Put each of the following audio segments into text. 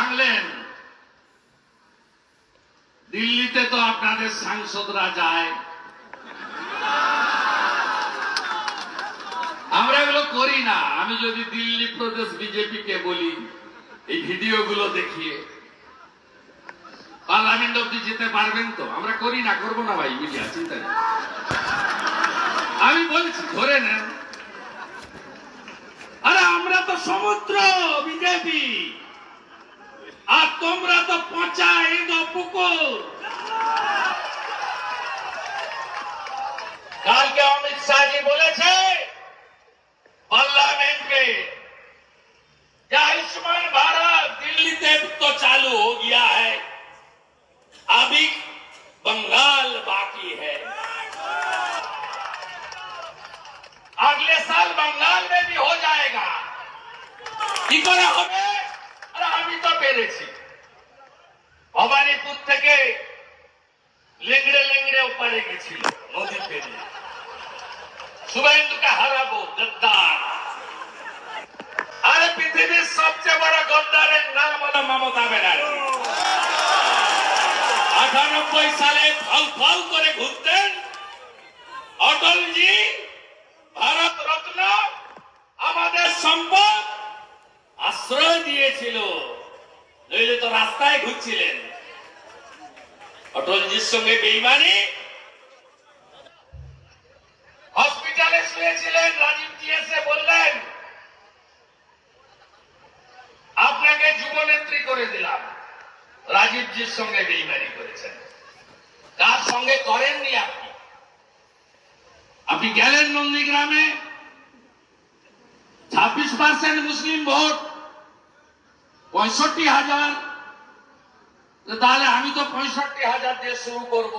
ভাঙলেন। দিল্লিতে তো আপনাদের সাংসদরা যায়, আমরা এগুলো করি না। আমি যদি দিল্লি প্রদেশ বিজেপি কে বলি এই ভিডিওগুলো দেখিয়ে পার্লামেন্ট অব্দি যেতে পারবেন তো, আমরা করি না, করবো না ভাই, মিডিয়া চিন্তা নেই। আমি বলছি ধরে নেন। আরে আমরা তো সমুদ্র বিজেপি, আর তোমরা তো পচা ইঁদো পুকুর। কালকে অমিত শাহজি বলেছে पार्लियामेंट में क्या आयुष्मान भारत दिल्ली से तो चालू हो गया है, अभी बंगाल बाकी है। अगले साल बंगाल में भी हो जाएगा। কি করে হবে? আরে আমি তো পেরেছি। ভবানীপুর থেকে লেংড়ে লেংড়ে ওপারে গেছিল নদী পেরিয়ে। শুভেন্দুকে হারাবো, গদ্দার। আরে পৃথিবীর সবচেয়ে বড় গদ্দারের নাম হলো মমতা ব্যানার্জি। 98 সালে ফাউ ফাউ করে ঘুরতেন অটলজি, ভারত রত্ন, আমাদের সম্পদ আশ্রয় দিয়েছিল, নইলে তো রাস্তায় ঘুরছিলেন। অটলজির সঙ্গে বেইমানি। হসপিটালে শুয়েছিলেন, রাজীবজি এসে বললেন আপনাকে যুবনেত্রী করে দিলাম। রাজীবজির সঙ্গে বেইমানি করেছেন। কার সঙ্গে করেননি আপনি? আপনি গেলেন নন্দীগ্রামে, 26% মুসলিম ভোট, 65,000। তাহলে আমি তো 65,000 দিয়ে শুরু করব।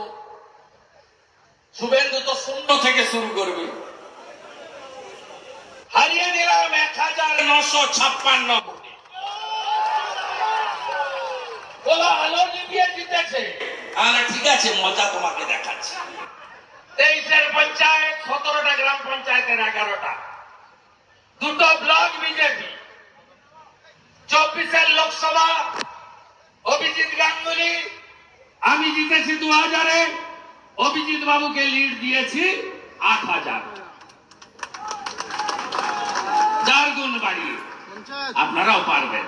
শুভেন্দু তো শূন্য থেকে শুরু করবে। হারিয়ে দিলাম 1956 ভোটে। বলা আলো দিয়ে জিতেছে। আরে ঠিক আছে, মজা তোমাকে দেখাচ্ছি। 23-এর পঞ্চায়েত, 17টা গ্রাম পঞ্চায়েতের 11টা, 2টো ব্লক বিজেপি, 24-এর লোকসভা অভিজিৎ গাঙ্গুলি। আমি জিতেছি 2000-এ, অভিজিৎ বাবুকে লিড দিয়েছি 8000, 4 গুণ বাড়িয়ে। আপনারাও পারবেন।